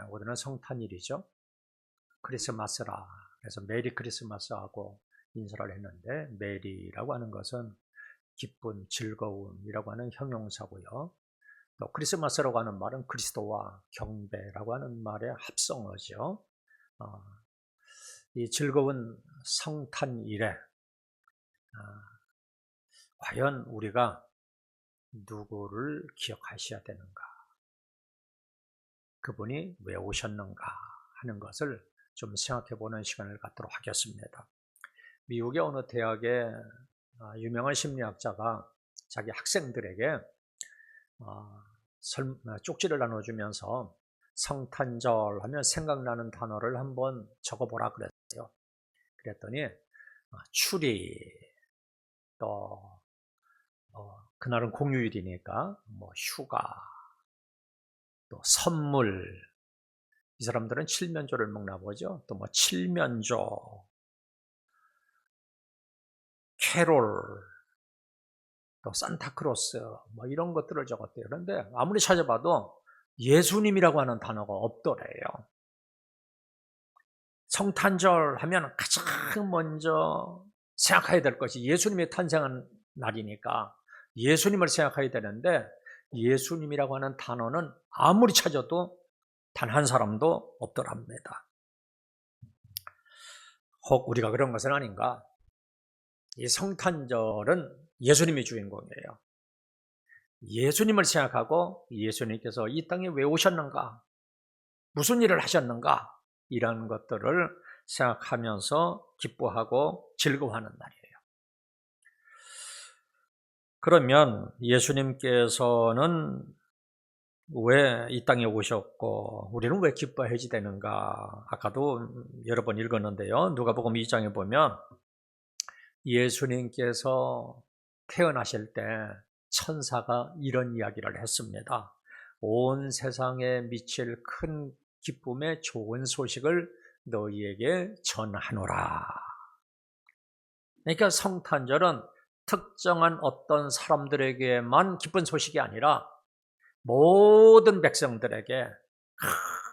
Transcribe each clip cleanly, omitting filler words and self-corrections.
오늘은 성탄일이죠. 크리스마스라. 그래서 메리 크리스마스하고 인사를 했는데, 메리라고 하는 것은 기쁜, 즐거움이라고 하는 형용사고요. 또 크리스마스라고 하는 말은 그리스도와 경배라고 하는 말의 합성어죠. 이 즐거운 성탄일에 과연 우리가 누구를 기억하셔야 되는가? 그분이 왜 오셨는가 하는 것을 좀 생각해 보는 시간을 갖도록 하겠습니다. 미국의 어느 대학의 유명한 심리학자가 자기 학생들에게 쪽지를 나눠주면서 성탄절 하면 생각나는 단어를 한번 적어보라 그랬어요. 그랬더니 추리, 또 그날은 공휴일이니까 휴가, 또 선물, 이 사람들은 칠면조를 먹나 보죠. 또 칠면조, 캐롤, 또 산타크로스, 이런 것들을 적었대요. 그런데 아무리 찾아봐도 예수님이라고 하는 단어가 없더래요. 성탄절 하면 가장 먼저 생각해야 될 것이 예수님이 탄생한 날이니까 예수님을 생각해야 되는데, 예수님이라고 하는 단어는 아무리 찾아도 단 한 사람도 없더랍니다. 혹 우리가 그런 것은 아닌가? 이 성탄절은 예수님이 주인공이에요. 예수님을 생각하고 예수님께서 이 땅에 왜 오셨는가? 무슨 일을 하셨는가? 이런 것들을 생각하면서 기뻐하고 즐거워하는 날이에요. 그러면 예수님께서는 왜 이 땅에 오셨고 우리는 왜 기뻐해야 되는가? 아까도 여러 번 읽었는데요. 누가복음 2장에 보면 예수님께서 태어나실 때 천사가 이런 이야기를 했습니다. 온 세상에 미칠 큰 기쁨의 좋은 소식을 너희에게 전하노라. 그러니까 성탄절은 특정한 어떤 사람들에게만 기쁜 소식이 아니라 모든 백성들에게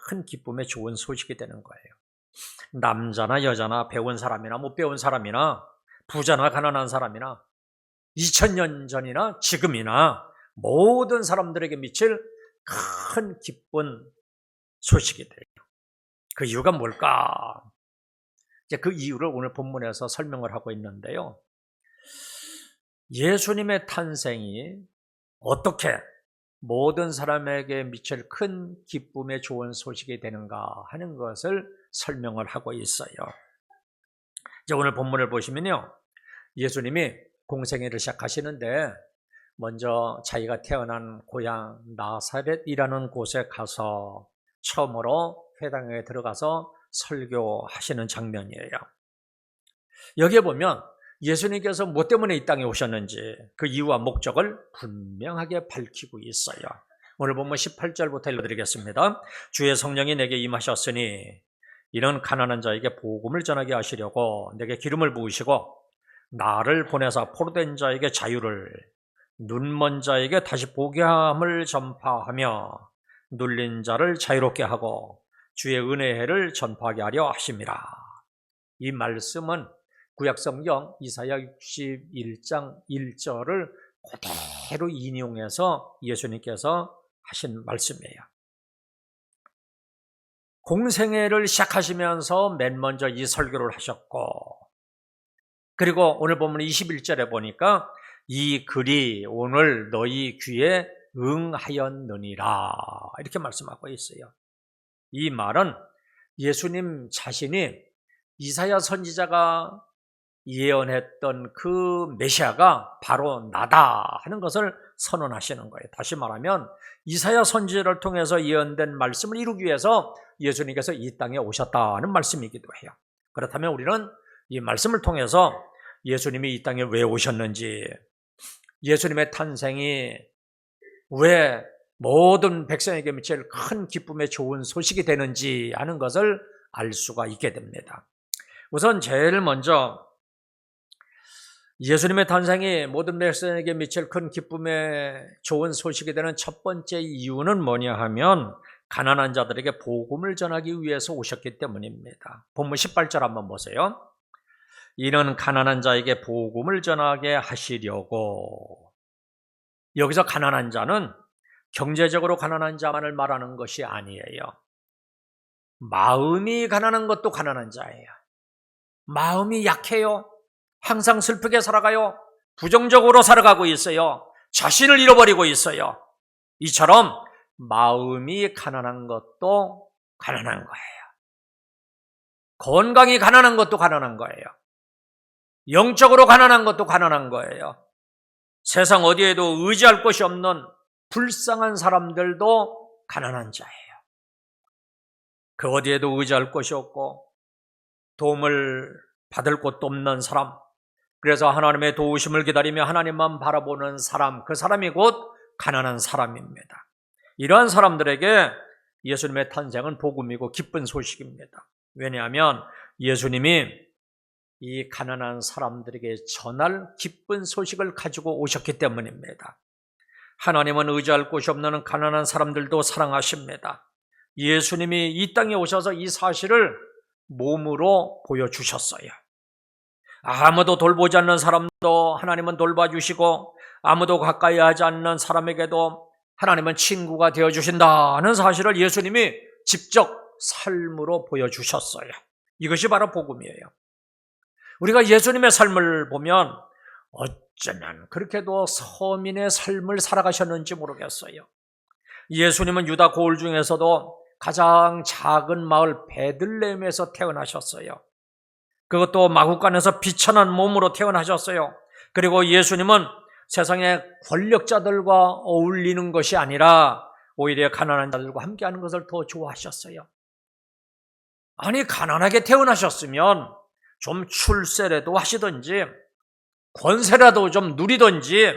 큰 기쁨의 좋은 소식이 되는 거예요. 남자나 여자나 배운 사람이나 못 배운 사람이나 부자나 가난한 사람이나 2000년 전이나 지금이나 모든 사람들에게 미칠 큰 기쁜 소식이 돼요. 그 이유가 뭘까? 이제 그 이유를 오늘 본문에서 설명을 하고 있는데요. 예수님의 탄생이 어떻게 모든 사람에게 미칠 큰 기쁨의 좋은 소식이 되는가 하는 것을 설명을 하고 있어요. 이제 오늘 본문을 보시면요, 예수님이 공생애를 시작하시는데 먼저 자기가 태어난 고향 나사렛이라는 곳에 가서 처음으로 회당에 들어가서 설교하시는 장면이에요. 여기에 보면 예수님께서 무엇 때문에 이 땅에 오셨는지 그 이유와 목적을 분명하게 밝히고 있어요. 오늘 본문 18절부터 읽어드리겠습니다. 주의 성령이 내게 임하셨으니 이는 가난한 자에게 복음을 전하게 하시려고 내게 기름을 부으시고 나를 보내사 포로된 자에게 자유를, 눈먼 자에게 다시 보게 함을 전파하며 눌린 자를 자유롭게 하고 주의 은혜의 해를 전파하게 하려 하심이라. 이 말씀은 구약성경 이사야 61장 1절을 그대로 인용해서 예수님께서 하신 말씀이에요. 공생애를 시작하시면서 맨 먼저 이 설교를 하셨고, 그리고 오늘 보면 21절에 보니까 이 글이 오늘 너희 귀에 응하였느니라 이렇게 말씀하고 있어요. 이 말은 예수님 자신이 이사야 선지자가 예언했던 그 메시아가 바로 나다 하는 것을 선언하시는 거예요. 다시 말하면 이사야 선지자를 통해서 예언된 말씀을 이루기 위해서 예수님께서 이 땅에 오셨다는 말씀이기도 해요. 그렇다면 우리는 이 말씀을 통해서 예수님이 이 땅에 왜 오셨는지, 예수님의 탄생이 왜 모든 백성에게 미칠 큰 기쁨의 좋은 소식이 되는지 하는 것을 알 수가 있게 됩니다. 우선 제일 먼저 예수님의 탄생이 모든 백성에게 미칠 큰 기쁨의 좋은 소식이 되는 첫 번째 이유는 뭐냐 하면 가난한 자들에게 복음을 전하기 위해서 오셨기 때문입니다. 본문 18절 한번 보세요. 이는 가난한 자에게 복음을 전하게 하시려고. 여기서 가난한 자는 경제적으로 가난한 자만을 말하는 것이 아니에요. 마음이 가난한 것도 가난한 자예요. 마음이 약해요. 항상 슬프게 살아가요. 부정적으로 살아가고 있어요. 자신을 잃어버리고 있어요. 이처럼 마음이 가난한 것도 가난한 거예요. 건강이 가난한 것도 가난한 거예요. 영적으로 가난한 것도 가난한 거예요. 세상 어디에도 의지할 곳이 없는 불쌍한 사람들도 가난한 자예요. 그 어디에도 의지할 곳이 없고 도움을 받을 곳도 없는 사람, 그래서 하나님의 도우심을 기다리며 하나님만 바라보는 사람, 그 사람이 곧 가난한 사람입니다. 이러한 사람들에게 예수님의 탄생은 복음이고 기쁜 소식입니다. 왜냐하면 예수님이 이 가난한 사람들에게 전할 기쁜 소식을 가지고 오셨기 때문입니다. 하나님은 의지할 곳이 없는 가난한 사람들도 사랑하십니다. 예수님이 이 땅에 오셔서 이 사실을 몸으로 보여주셨어요. 아무도 돌보지 않는 사람도 하나님은 돌봐주시고 아무도 가까이 하지 않는 사람에게도 하나님은 친구가 되어주신다는 사실을 예수님이 직접 삶으로 보여주셨어요. 이것이 바로 복음이에요. 우리가 예수님의 삶을 보면 어쩌면 그렇게도 서민의 삶을 살아가셨는지 모르겠어요. 예수님은 유다 고을 중에서도 가장 작은 마을 베들레헴에서 태어나셨어요. 그것도 마구간에서 비천한 몸으로 태어나셨어요. 그리고 예수님은 세상의 권력자들과 어울리는 것이 아니라 오히려 가난한 자들과 함께하는 것을 더 좋아하셨어요. 아니, 가난하게 태어나셨으면 좀 출세라도 하시든지 권세라도 좀 누리든지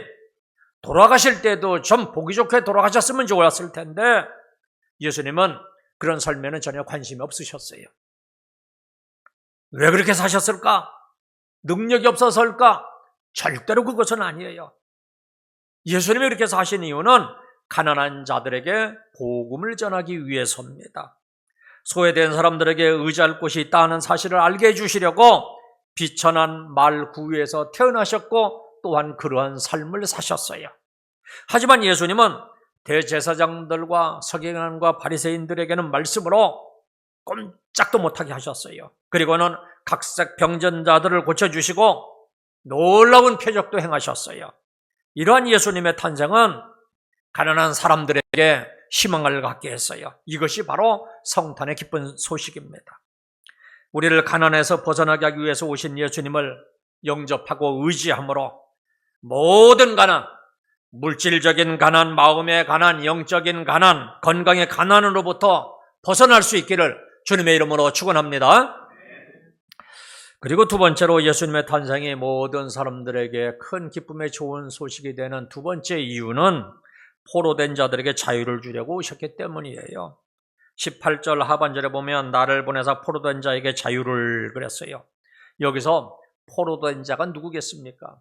돌아가실 때도 좀 보기 좋게 돌아가셨으면 좋았을 텐데 예수님은 그런 삶에는 전혀 관심이 없으셨어요. 왜 그렇게 사셨을까? 능력이 없어서일까? 절대로 그것은 아니에요. 예수님이 이렇게 사신 이유는 가난한 자들에게 복음을 전하기 위해서입니다. 소외된 사람들에게 의지할 곳이 있다는 사실을 알게 해주시려고 비천한 말 구유에서 태어나셨고 또한 그러한 삶을 사셨어요. 하지만 예수님은 대제사장들과 서기관과 바리새인들에게는 말씀으로 꼼짝도 못하게 하셨어요. 그리고는 각색 병전자들을 고쳐주시고 놀라운 표적도 행하셨어요. 이러한 예수님의 탄생은 가난한 사람들에게 희망을 갖게 했어요. 이것이 바로 성탄의 기쁜 소식입니다. 우리를 가난에서 벗어나게 하기 위해서 오신 예수님을 영접하고 의지함으로 모든 가난, 물질적인 가난, 마음의 가난, 영적인 가난, 건강의 가난으로부터 벗어날 수 있기를 주님의 이름으로 축원합니다. 그리고 두 번째로 예수님의 탄생이 모든 사람들에게 큰 기쁨의 좋은 소식이 되는 두 번째 이유는 포로된 자들에게 자유를 주려고 오셨기 때문이에요. 18절 하반절에 보면 나를 보내사 포로된 자에게 자유를 그랬어요. 여기서 포로된 자가 누구겠습니까?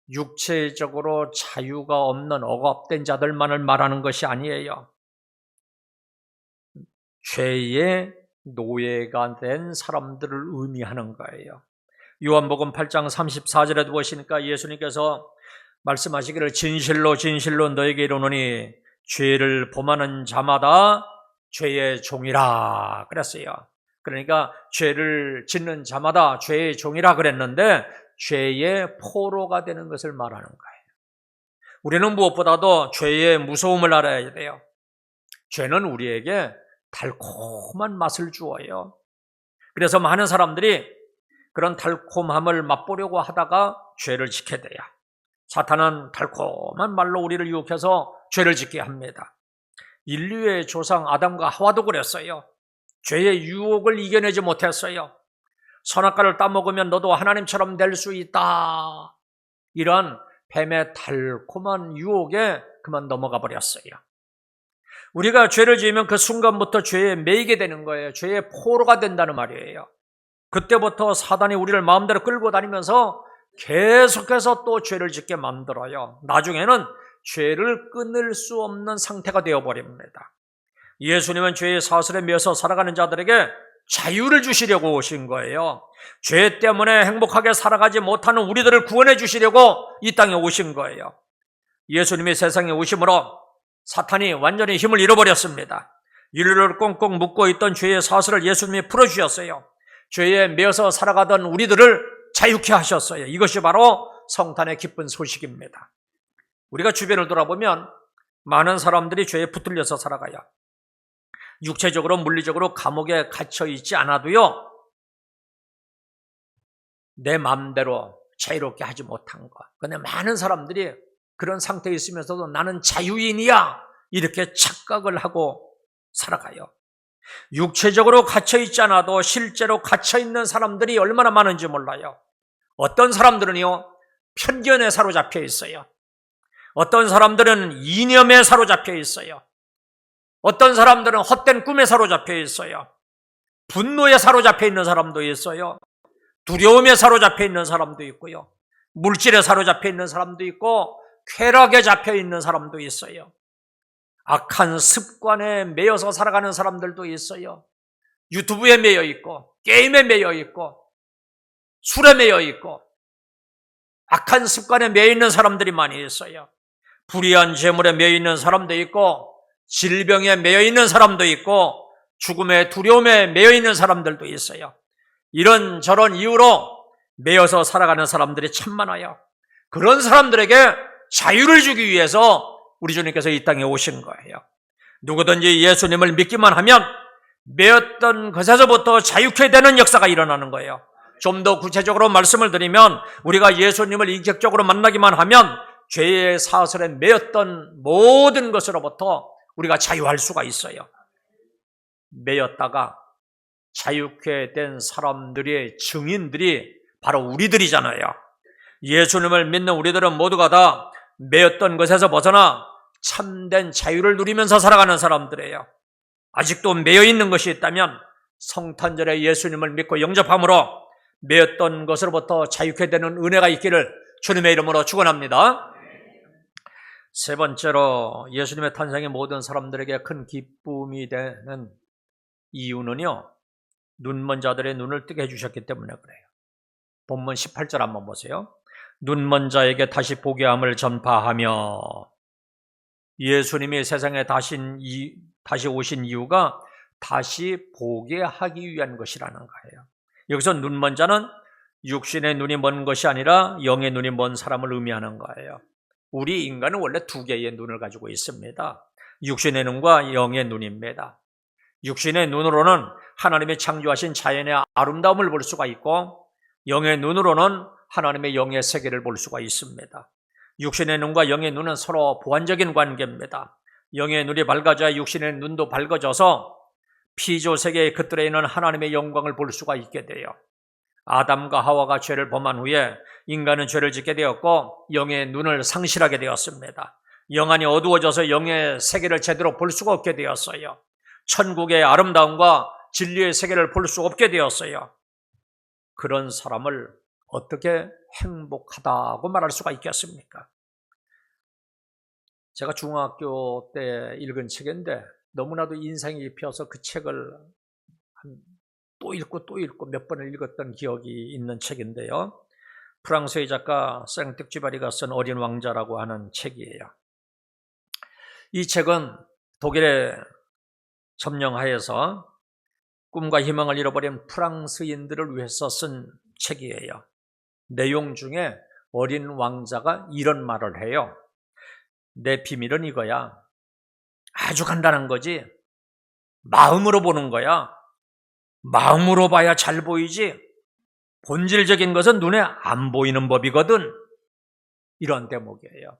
육체적으로 자유가 없는 억압된 자들만을 말하는 것이 아니에요. 죄의 노예가 된 사람들을 의미하는 거예요. 요한복음 8장 34절에도 보시니까 예수님께서 말씀하시기를 진실로 진실로 너에게 이르노니 죄를 범하는 자마다 죄의 종이라 그랬어요. 그러니까 죄를 짓는 자마다 죄의 종이라 그랬는데 죄의 포로가 되는 것을 말하는 거예요. 우리는 무엇보다도 죄의 무서움을 알아야 돼요. 죄는 우리에게 달콤한 맛을 주어요. 그래서 많은 사람들이 그런 달콤함을 맛보려고 하다가 죄를 짓게 돼요. 사탄은 달콤한 말로 우리를 유혹해서 죄를 짓게 합니다. 인류의 조상 아담과 하와도 그랬어요. 죄의 유혹을 이겨내지 못했어요. 선악과를 따먹으면 너도 하나님처럼 될 수 있다. 이런 뱀의 달콤한 유혹에 그만 넘어가 버렸어요. 우리가 죄를 지으면 그 순간부터 죄에 매이게 되는 거예요. 죄의 포로가 된다는 말이에요. 그때부터 사단이 우리를 마음대로 끌고 다니면서 계속해서 또 죄를 짓게 만들어요. 나중에는 죄를 끊을 수 없는 상태가 되어버립니다. 예수님은 죄의 사슬에 매여서 살아가는 자들에게 자유를 주시려고 오신 거예요. 죄 때문에 행복하게 살아가지 못하는 우리들을 구원해 주시려고 이 땅에 오신 거예요. 예수님이 세상에 오심으로 사탄이 완전히 힘을 잃어버렸습니다. 인류를 꽁꽁 묶고 있던 죄의 사슬을 예수님이 풀어주셨어요. 죄에 매여서 살아가던 우리들을 자유케 하셨어요. 이것이 바로 성탄의 기쁜 소식입니다. 우리가 주변을 돌아보면 많은 사람들이 죄에 붙들려서 살아가요. 육체적으로 물리적으로 감옥에 갇혀 있지 않아도요, 내 마음대로 자유롭게 하지 못한 것. 그런데 많은 사람들이 그런 상태에 있으면서도 나는 자유인이야 이렇게 착각을 하고 살아가요. 육체적으로 갇혀 있지 않아도 실제로 갇혀 있는 사람들이 얼마나 많은지 몰라요. 어떤 사람들은요, 편견에 사로잡혀 있어요. 어떤 사람들은 이념에 사로잡혀 있어요. 어떤 사람들은 헛된 꿈에 사로잡혀 있어요. 분노에 사로잡혀 있는 사람도 있어요. 두려움에 사로잡혀 있는 사람도 있고요. 물질에 사로잡혀 있는 사람도 있고 쾌락에 잡혀 있는 사람도 있어요. 악한 습관에 매여서 살아가는 사람들도 있어요. 유튜브에 매여 있고 게임에 매여 있고 술에 매여 있고 악한 습관에 매여 있는 사람들이 많이 있어요. 불의한 재물에 매여 있는 사람도 있고 질병에 매여 있는 사람도 있고 죽음의 두려움에 매여 있는 사람들도 있어요. 이런저런 이유로 매여서 살아가는 사람들이 참 많아요. 그런 사람들에게 자유를 주기 위해서 우리 주님께서 이 땅에 오신 거예요. 누구든지 예수님을 믿기만 하면 매였던 것에서부터 자유케 되는 역사가 일어나는 거예요. 좀 더 구체적으로 말씀을 드리면 우리가 예수님을 인격적으로 만나기만 하면 죄의 사슬에 매였던 모든 것으로부터 우리가 자유할 수가 있어요. 매였다가 자유케 된 사람들의 증인들이 바로 우리들이잖아요. 예수님을 믿는 우리들은 모두가 다 매였던 것에서 벗어나 참된 자유를 누리면서 살아가는 사람들이에요. 아직도 매여 있는 것이 있다면 성탄절에 예수님을 믿고 영접함으로 매였던 것으로부터 자유케 되는 은혜가 있기를 주님의 이름으로 축원합니다. 세 번째로 예수님의 탄생이 모든 사람들에게 큰 기쁨이 되는 이유는요, 눈먼 자들의 눈을 뜨게 해주셨기 때문에 그래요. 본문 18절 한번 보세요. 눈먼 자에게 다시 보게 함을 전파하며. 예수님이 세상에 다시 오신 이유가 다시 보게 하기 위한 것이라는 거예요. 여기서 눈먼 자는 육신의 눈이 먼 것이 아니라 영의 눈이 먼 사람을 의미하는 거예요. 우리 인간은 원래 두 개의 눈을 가지고 있습니다. 육신의 눈과 영의 눈입니다. 육신의 눈으로는 하나님이 창조하신 자연의 아름다움을 볼 수가 있고 영의 눈으로는 하나님의 영의 세계를 볼 수가 있습니다. 육신의 눈과 영의 눈은 서로 보완적인 관계입니다. 영의 눈이 밝아져야 육신의 눈도 밝아져서 피조 세계의 그들에 있는 하나님의 영광을 볼 수가 있게 돼요. 아담과 하와가 죄를 범한 후에 인간은 죄를 짓게 되었고 영의 눈을 상실하게 되었습니다. 영안이 어두워져서 영의 세계를 제대로 볼 수가 없게 되었어요. 천국의 아름다움과 진리의 세계를 볼 수 없게 되었어요. 그런 사람을 어떻게 행복하다고 말할 수가 있겠습니까? 제가 중학교 때 읽은 책인데 너무나도 인상이 깊어서 그 책을 또 읽고 몇 번을 읽었던 기억이 있는 책인데요. 프랑스의 작가 생텍쥐바리가 쓴 어린 왕자라고 하는 책이에요. 이 책은 독일에 점령하여서 꿈과 희망을 잃어버린 프랑스인들을 위해서 쓴 책이에요. 내용 중에 어린 왕자가 이런 말을 해요. 내 비밀은 이거야. 아주 간단한 거지. 마음으로 보는 거야. 마음으로 봐야 잘 보이지. 본질적인 것은 눈에 안 보이는 법이거든. 이런 대목이에요.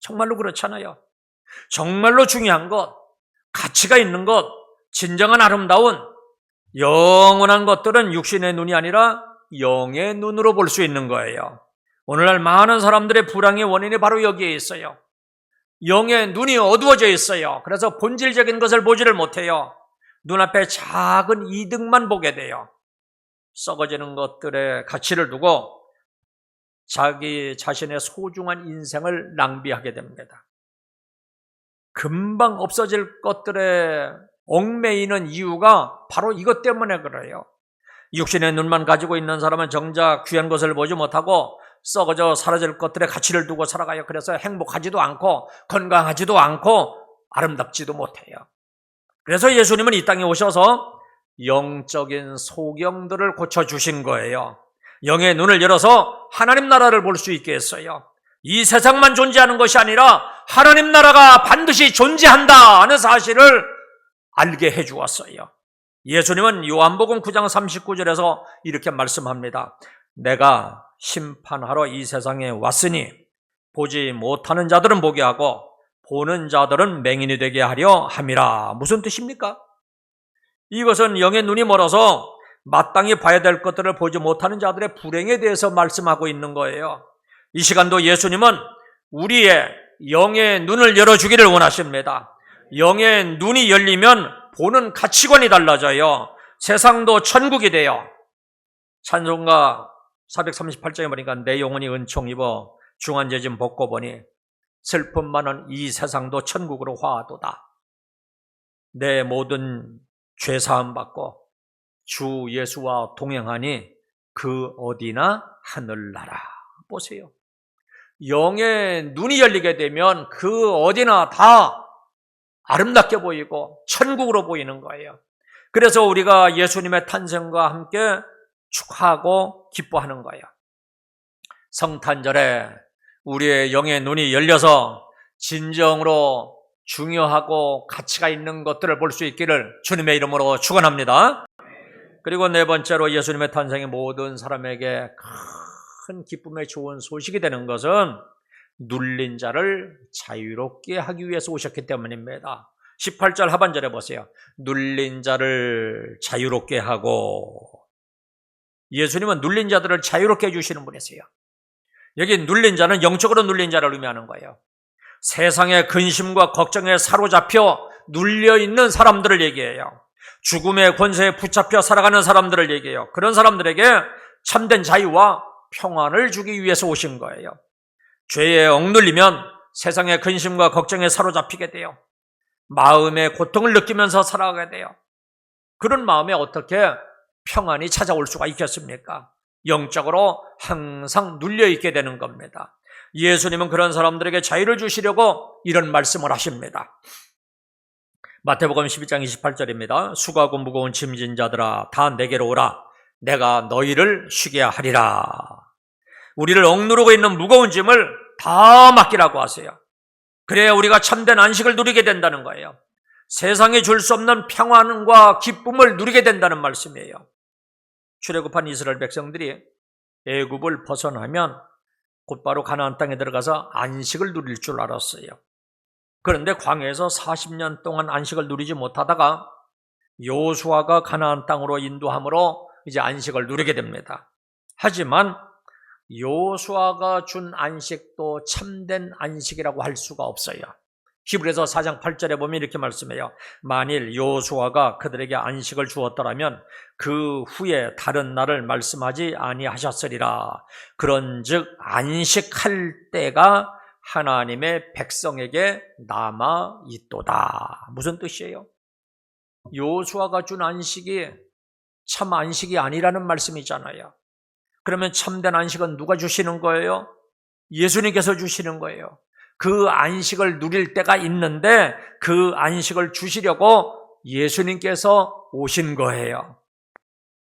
정말로 그렇잖아요. 정말로 중요한 것, 가치가 있는 것, 진정한 아름다운 영원한 것들은 육신의 눈이 아니라 영의 눈으로 볼 수 있는 거예요. 오늘날 많은 사람들의 불황의 원인이 바로 여기에 있어요. 영의 눈이 어두워져 있어요. 그래서 본질적인 것을 보지를 못해요. 눈앞에 작은 이득만 보게 돼요. 썩어지는 것들의 가치를 두고 자기 자신의 소중한 인생을 낭비하게 됩니다. 금방 없어질 것들에 얽매이는 이유가 바로 이것 때문에 그래요. 육신의 눈만 가지고 있는 사람은 정작 귀한 것을 보지 못하고 썩어져 사라질 것들의 가치를 두고 살아가요. 그래서 행복하지도 않고 건강하지도 않고 아름답지도 못해요. 그래서 예수님은 이 땅에 오셔서 영적인 소경들을 고쳐주신 거예요. 영의 눈을 열어서 하나님 나라를 볼 수 있게 했어요. 이 세상만 존재하는 것이 아니라 하나님 나라가 반드시 존재한다 하는 사실을 알게 해주었어요. 예수님은 요한복음 9장 39절에서 이렇게 말씀합니다. 내가 심판하러 이 세상에 왔으니 보지 못하는 자들은 보게 하고 보는 자들은 맹인이 되게 하려 함이라. 무슨 뜻입니까? 이것은 영의 눈이 멀어서 마땅히 봐야 될 것들을 보지 못하는 자들의 불행에 대해서 말씀하고 있는 거예요. 이 시간도 예수님은 우리의 영의 눈을 열어주기를 원하십니다. 영의 눈이 열리면 보는 가치관이 달라져요. 세상도 천국이 돼요. 찬송가 438장에 보니까 내 영혼이 은총 입어 중한 죄짐 벗고 보니 슬픔 많은 이 세상도 천국으로 화하도다. 내 모든 죄 사함 받고 주 예수와 동행하니 그 어디나 하늘나라. 보세요. 영의 눈이 열리게 되면 그 어디나 다 아름답게 보이고 천국으로 보이는 거예요. 그래서 우리가 예수님의 탄생과 함께 축하하고 기뻐하는 거예요. 성탄절에 우리의 영의 눈이 열려서 진정으로 중요하고 가치가 있는 것들을 볼 수 있기를 주님의 이름으로 축원합니다. 그리고 네 번째로 예수님의 탄생이 모든 사람에게 큰 기쁨의 좋은 소식이 되는 것은 눌린 자를 자유롭게 하기 위해서 오셨기 때문입니다. 18절 하반절에 보세요. 눌린 자를 자유롭게 하고. 예수님은 눌린 자들을 자유롭게 해주시는 분이세요. 여기 눌린 자는 영적으로 눌린 자를 의미하는 거예요. 세상의 근심과 걱정에 사로잡혀 눌려있는 사람들을 얘기해요. 죽음의 권세에 붙잡혀 살아가는 사람들을 얘기해요. 그런 사람들에게 참된 자유와 평안을 주기 위해서 오신 거예요. 죄에 억눌리면 세상의 근심과 걱정에 사로잡히게 돼요. 마음의 고통을 느끼면서 살아가게 돼요. 그런 마음에 어떻게 평안이 찾아올 수가 있겠습니까? 영적으로 항상 눌려있게 되는 겁니다. 예수님은 그런 사람들에게 자유를 주시려고 이런 말씀을 하십니다. 마태복음 12장 28절입니다. 수고하고 무거운 짐진 자들아 다 내게로 오라. 내가 너희를 쉬게 하리라. 우리를 억누르고 있는 무거운 짐을 다 맡기라고 하세요. 그래야 우리가 참된 안식을 누리게 된다는 거예요. 세상에 줄 수 없는 평안과 기쁨을 누리게 된다는 말씀이에요. 출애굽한 이스라엘 백성들이 애굽을 벗어나면 곧바로 가나안 땅에 들어가서 안식을 누릴 줄 알았어요. 그런데 광야에서 40년 동안 안식을 누리지 못하다가 여호수아가 가나안 땅으로 인도함으로 이제 안식을 누리게 됩니다. 하지만 여호수아가 준 안식도 참된 안식이라고 할 수가 없어요. 히브리서 4장 8절에 보면 이렇게 말씀해요. 만일 여호수아가 그들에게 안식을 주었더라면 그 후에 다른 날을 말씀하지 아니하셨으리라. 그런즉 안식할 때가 하나님의 백성에게 남아 있도다. 무슨 뜻이에요? 여호수아가 준 안식이 참 안식이 아니라는 말씀이잖아요. 그러면 참된 안식은 누가 주시는 거예요? 예수님께서 주시는 거예요. 그 안식을 누릴 때가 있는데 그 안식을 주시려고 예수님께서 오신 거예요.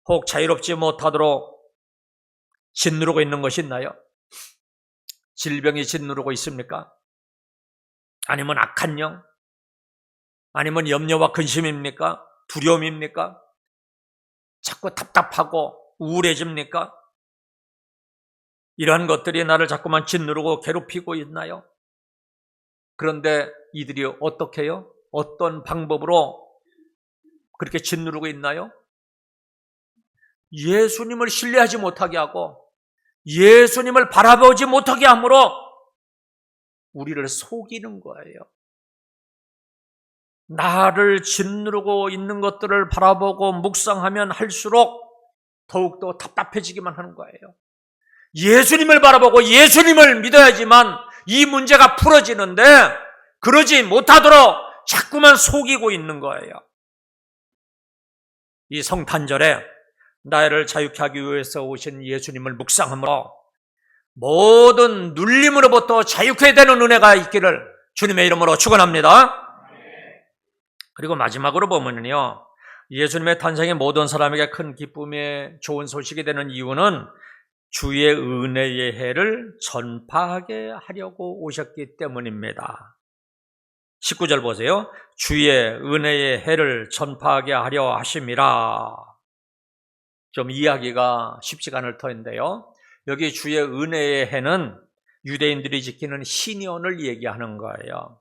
혹 자유롭지 못하도록 짓누르고 있는 것이 있나요? 질병이 짓누르고 있습니까? 아니면 악한 영? 아니면 염려와 근심입니까? 두려움입니까? 자꾸 답답하고 우울해집니까? 이러한 것들이 나를 자꾸만 짓누르고 괴롭히고 있나요? 그런데 이들이 어떻게 해요? 어떤 방법으로 그렇게 짓누르고 있나요? 예수님을 신뢰하지 못하게 하고 예수님을 바라보지 못하게 함으로 우리를 속이는 거예요. 나를 짓누르고 있는 것들을 바라보고 묵상하면 할수록 더욱더 답답해지기만 하는 거예요. 예수님을 바라보고 예수님을 믿어야지만 이 문제가 풀어지는데 그러지 못하도록 자꾸만 속이고 있는 거예요. 이 성탄절에 나를 자유케 하기 위해서 오신 예수님을 묵상함으로 모든 눌림으로부터 자유케 되는 은혜가 있기를 주님의 이름으로 축원합니다. 그리고 마지막으로 보면요, 예수님의 탄생이 모든 사람에게 큰 기쁨의 좋은 소식이 되는 이유는 주의 은혜의 해를 전파하게 하려고 오셨기 때문입니다. 19절 보세요. 주의 은혜의 해를 전파하게 하려 하심이라. 좀 이해하기가 쉽지가 않을 터인데요, 여기 주의 은혜의 해는 유대인들이 지키는 신년을 얘기하는 거예요.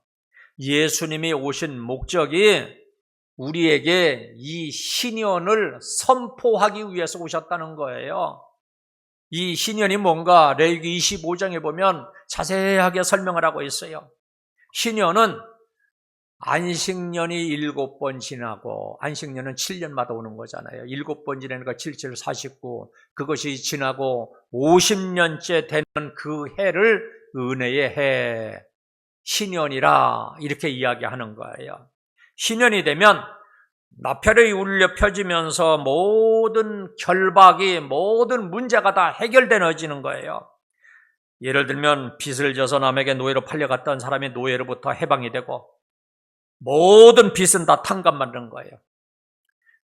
예수님이 오신 목적이 우리에게 이 신년을 선포하기 위해서 오셨다는 거예요. 이 신년이 뭔가 레위기 25장에 보면 자세하게 설명을 하고 있어요. 신년은 안식년이 7번 지나고, 안식년은 7년마다 오는 거잖아요. 7번 지나니까 7, 7, 49, 그것이 지나고 50년째 되는 그 해를 은혜의 해, 신년이라 이렇게 이야기하는 거예요. 신년이 되면 나팔이 울려 펴지면서 모든 결박이, 모든 문제가 다 해결되어지는 거예요. 예를 들면 빚을 져서 남에게 노예로 팔려갔던 사람이 노예로부터 해방이 되고, 모든 빚은 다 탕감받는 거예요.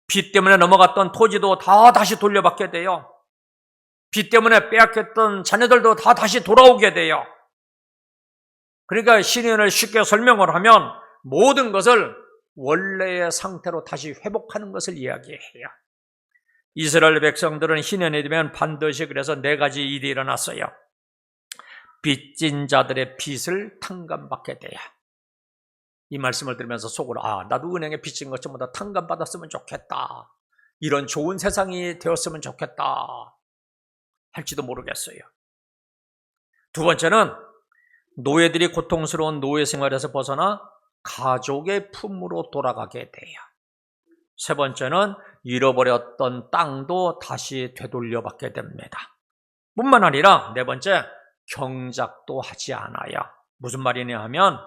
빚 때문에 넘어갔던 토지도 다 다시 돌려받게 돼요. 빚 때문에 빼앗겼던 자녀들도 다 다시 돌아오게 돼요. 그러니까 신년을 쉽게 설명을 하면 모든 것을 원래의 상태로 다시 회복하는 것을 이야기해요. 이스라엘 백성들은 신년이 되면 반드시 그래서 4가지 일이 일어났어요. 빚진 자들의 빚을 탕감받게 돼요. 이 말씀을 들으면서 속으로 나도 은행에 빚진 것 전부 다 탕감받았으면 좋겠다, 이런 좋은 세상이 되었으면 좋겠다 할지도 모르겠어요. 두 번째는 노예들이 고통스러운 노예 생활에서 벗어나 가족의 품으로 돌아가게 돼요. 세 번째는 잃어버렸던 땅도 다시 되돌려받게 됩니다. 뿐만 아니라 네 번째, 경작도 하지 않아요. 무슨 말이냐 하면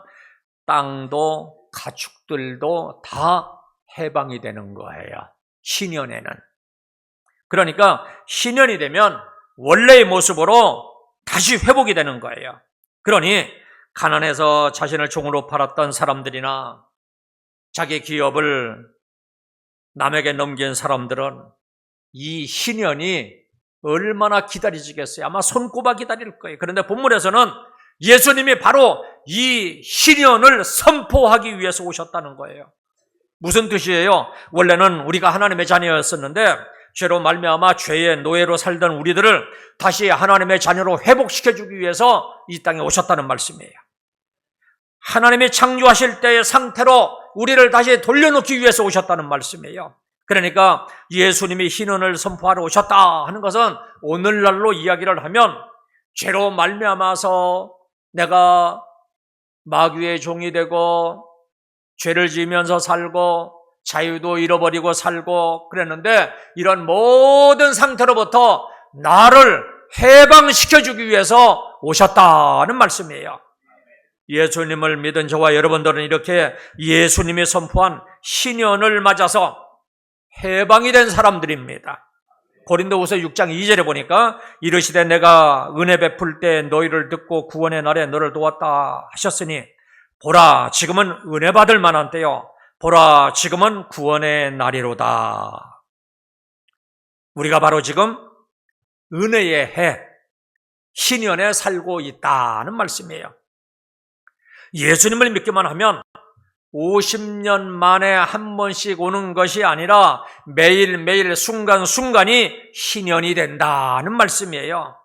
땅도 가축들도 다 해방이 되는 거예요. 신년에는. 그러니까 신년이 되면 원래의 모습으로 다시 회복이 되는 거예요. 그러니 가난해서 자신을 종으로 팔았던 사람들이나 자기 기업을 남에게 넘긴 사람들은 이 신년이 얼마나 기다리시겠어요? 아마 손꼽아 기다릴 거예요. 그런데 본문에서는 예수님이 바로 이 신년을 선포하기 위해서 오셨다는 거예요. 무슨 뜻이에요? 원래는 우리가 하나님의 자녀였었는데 죄로 말미암아 죄의 노예로 살던 우리들을 다시 하나님의 자녀로 회복시켜주기 위해서 이 땅에 오셨다는 말씀이에요. 하나님이 창조하실 때의 상태로 우리를 다시 돌려놓기 위해서 오셨다는 말씀이에요. 그러니까 예수님이 신년을 선포하러 오셨다 하는 것은 오늘날로 이야기를 하면 죄로 말미암아서 내가 마귀의 종이 되고 죄를 지으면서 살고 자유도 잃어버리고 살고 그랬는데, 이런 모든 상태로부터 나를 해방시켜주기 위해서 오셨다는 말씀이에요. 예수님을 믿은 저와 여러분들은 이렇게 예수님이 선포한 신년을 맞아서 해방이 된 사람들입니다. 고린도후서 6장 2절에 보니까 이르시되 내가 은혜 베풀 때 너희를 듣고 구원의 날에 너를 도왔다 하셨으니 보라 지금은 은혜 받을 만한 때요, 보라 지금은 구원의 날이로다. 우리가 바로 지금 은혜의 해 신년에 살고 있다는 말씀이에요. 예수님을 믿기만 하면 50년 만에 한 번씩 오는 것이 아니라 매일매일 순간순간이 신년이 된다는 말씀이에요.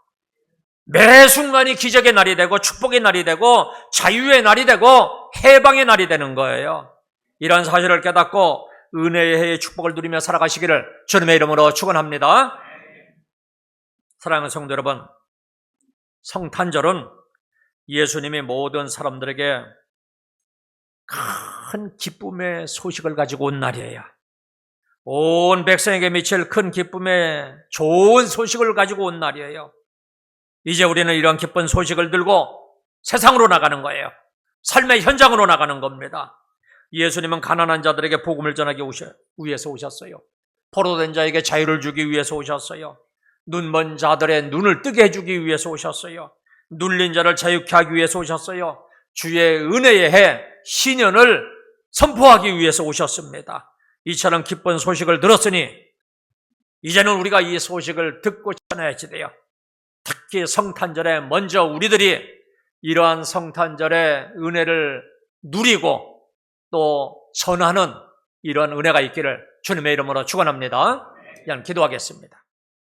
매 순간이 기적의 날이 되고 축복의 날이 되고 자유의 날이 되고 해방의 날이 되는 거예요. 이런 사실을 깨닫고 은혜의 해의 축복을 누리며 살아가시기를 주님의 이름으로 축원합니다. 사랑하는 성도 여러분, 성탄절은 예수님이 모든 사람들에게 큰 기쁨의 소식을 가지고 온 날이에요. 온 백성에게 미칠 큰 기쁨의 좋은 소식을 가지고 온 날이에요. 이제 우리는 이런 기쁜 소식을 들고 세상으로 나가는 거예요. 삶의 현장으로 나가는 겁니다. 예수님은 가난한 자들에게 복음을 전하기 위해서 오셨어요. 포로된 자에게 자유를 주기 위해서 오셨어요. 눈먼 자들의 눈을 뜨게 해주기 위해서 오셨어요. 눌린 자를 자유케 하기 위해서 오셨어요. 주의 은혜의 해 신년을 선포하기 위해서 오셨습니다. 이처럼 기쁜 소식을 들었으니 이제는 우리가 이 소식을 듣고 전해야지 돼요. 특히 성탄절에 먼저 우리들이 이러한 성탄절의 은혜를 누리고 또 전하는 이런 은혜가 있기를 주님의 이름으로 축원합니다. 그냥 기도하겠습니다.